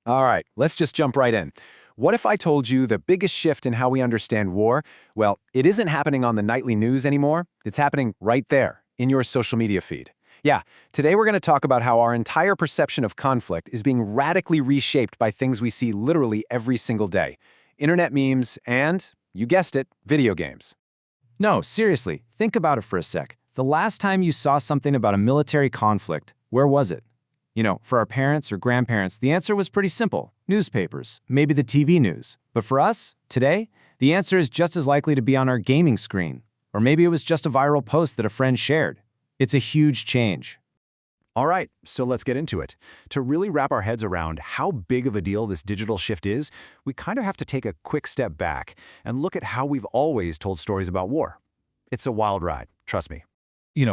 All right, let's just jump right in. What if I told you the biggest shift in how we understand war? Well, it isn't happening on the nightly news anymore. It's happening right there, in your social media feed. Yeah, today we're going to talk about how our entire perception of conflict is being radically reshaped by things we see literally every single day. Internet memes and, you guessed it, video games. No, seriously, think about it for a sec. The last time you saw something about a military conflict, where was it? For our parents or grandparents, the answer was pretty simple. Newspapers, maybe the TV news. But for us, today, the answer is just as likely to be on our gaming screen. Or maybe it was just a viral post that a friend shared. It's a huge change. All right, so let's get into it. To really wrap our heads around how big of a deal this digital shift is, we kind of have to take a quick step back and look at how we've always told stories about war. It's a wild ride, trust me.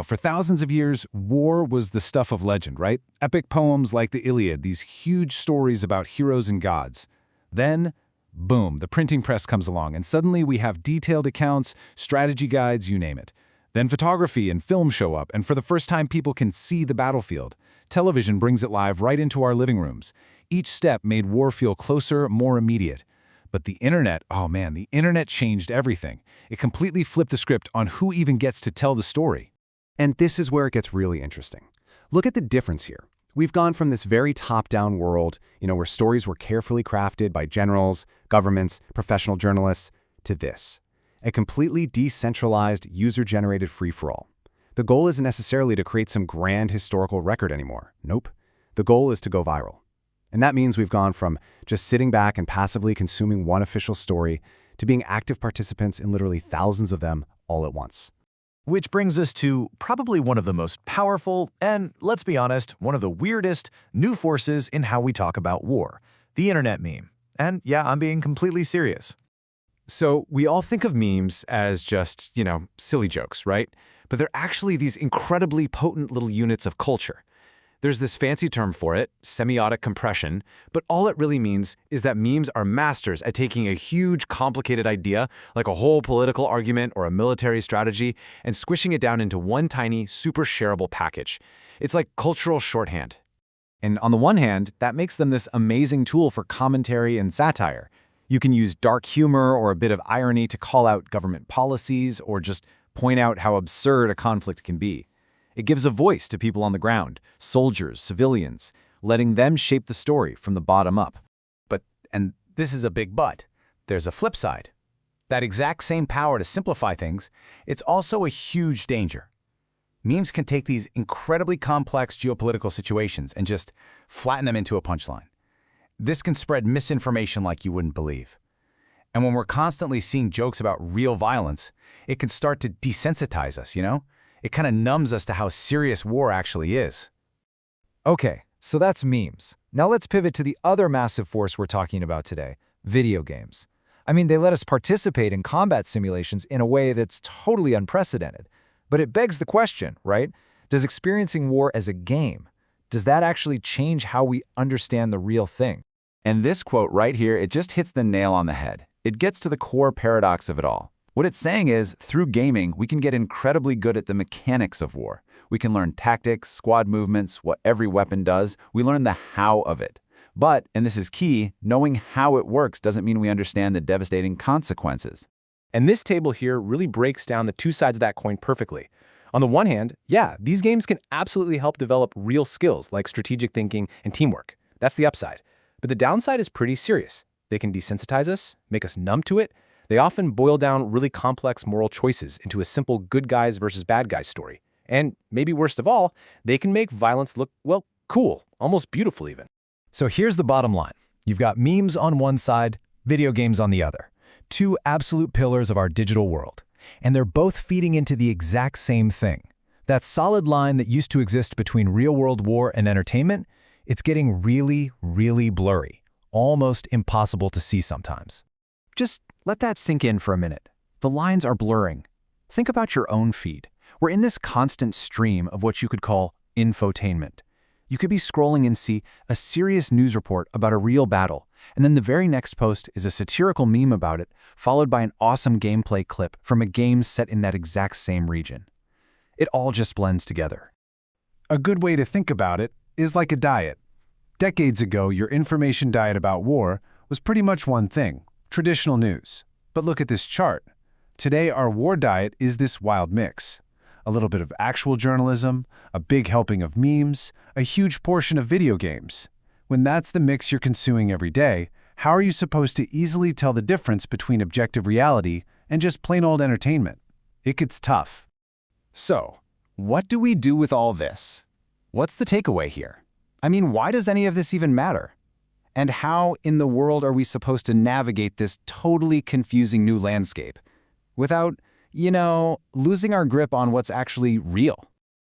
For thousands of years, war was the stuff of legend, right? Epic poems like the Iliad, these huge stories about heroes and gods. Then, boom, the printing press comes along, and suddenly we have detailed accounts, strategy guides, you name it. Then photography and film show up, and for the first time people can see the battlefield. Television brings it live right into our living rooms. Each step made war feel closer, more immediate. But the internet, oh man, the internet changed everything. It completely flipped the script on who even gets to tell the story. And this is where it gets really interesting. Look at the difference here. We've gone from this very top-down world, where stories were carefully crafted by generals, governments, professional journalists, to this. A completely decentralized, user-generated free-for-all. The goal isn't necessarily to create some grand historical record anymore. Nope. The goal is to go viral. And that means we've gone from just sitting back and passively consuming one official story to being active participants in literally thousands of them all at once. Which brings us to probably one of the most powerful and, let's be honest, one of the weirdest new forces in how we talk about war, the internet meme. And yeah, I'm being completely serious. So we all think of memes as just, silly jokes, right? But they're actually these incredibly potent little units of culture. There's this fancy term for it, semiotic compression, but all it really means is that memes are masters at taking a huge, complicated idea, like a whole political argument or a military strategy, and squishing it down into one tiny, super shareable package. It's like cultural shorthand. And on the one hand, that makes them this amazing tool for commentary and satire. You can use dark humor or a bit of irony to call out government policies or just point out how absurd a conflict can be. It gives a voice to people on the ground, soldiers, civilians, letting them shape the story from the bottom up. And this is a big but. There's a flip side. That exact same power to simplify things, it's also a huge danger. Memes can take these incredibly complex geopolitical situations and just flatten them into a punchline. This can spread misinformation like you wouldn't believe. And when we're constantly seeing jokes about real violence, it can start to desensitize us, It kind of numbs us to how serious war actually is. Okay, so that's memes. Now let's pivot to the other massive force we're talking about today, video games. They let us participate in combat simulations in a way that's totally unprecedented. But it begs the question, right? Does experiencing war as a game, does that actually change how we understand the real thing? And this quote right here, it just hits the nail on the head. It gets to the core paradox of it all. What it's saying is, through gaming, we can get incredibly good at the mechanics of war. We can learn tactics, squad movements, what every weapon does. We learn the how of it. But, and this is key, knowing how it works doesn't mean we understand the devastating consequences. And this table here really breaks down the two sides of that coin perfectly. On the one hand, yeah, these games can absolutely help develop real skills like strategic thinking and teamwork. That's the upside. But the downside is pretty serious. They can desensitize us, make us numb to it. They often boil down really complex moral choices into a simple good guys versus bad guys story. And maybe worst of all, they can make violence look, well, cool, almost beautiful even. So here's the bottom line. You've got memes on one side, video games on the other. Two absolute pillars of our digital world. And they're both feeding into the exact same thing. That solid line that used to exist between real-world war and entertainment, it's getting really, really blurry. Almost impossible to see sometimes. Just let that sink in for a minute. The lines are blurring. Think about your own feed. We're in this constant stream of what you could call infotainment. You could be scrolling and see a serious news report about a real battle, and then the very next post is a satirical meme about it, followed by an awesome gameplay clip from a game set in that exact same region. It all just blends together. A good way to think about it is like a diet. Decades ago, your information diet about war was pretty much one thing: traditional news. But look at this chart. Today, our war diet is this wild mix. A little bit of actual journalism, a big helping of memes, a huge portion of video games. When that's the mix you're consuming every day, how are you supposed to easily tell the difference between objective reality and just plain old entertainment? It gets tough. So, what do we do with all this? What's the takeaway here? I mean, why does any of this even matter? And how in the world are we supposed to navigate this totally confusing new landscape without, losing our grip on what's actually real?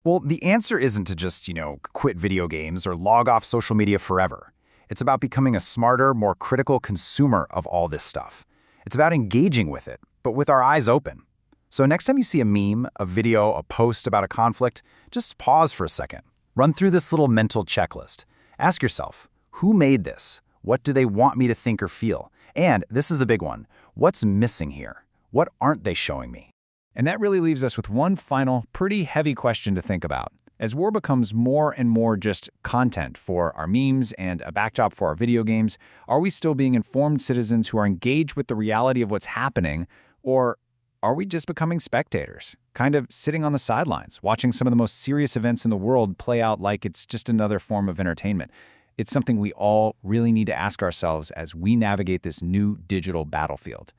Well, the answer isn't to just, quit video games or log off social media forever. It's about becoming a smarter, more critical consumer of all this stuff. It's about engaging with it, but with our eyes open. So next time you see a meme, a video, a post about a conflict, just pause for a second. Run through this little mental checklist. Ask yourself, who made this? What do they want me to think or feel? And this is the big one. What's missing here? What aren't they showing me? And that really leaves us with one final, pretty heavy question to think about. As war becomes more and more just content for our memes and a backdrop for our video games, are we still being informed citizens who are engaged with the reality of what's happening, or are we just becoming spectators, kind of sitting on the sidelines, watching some of the most serious events in the world play out like it's just another form of entertainment? It's something we all really need to ask ourselves as we navigate this new digital battlefield.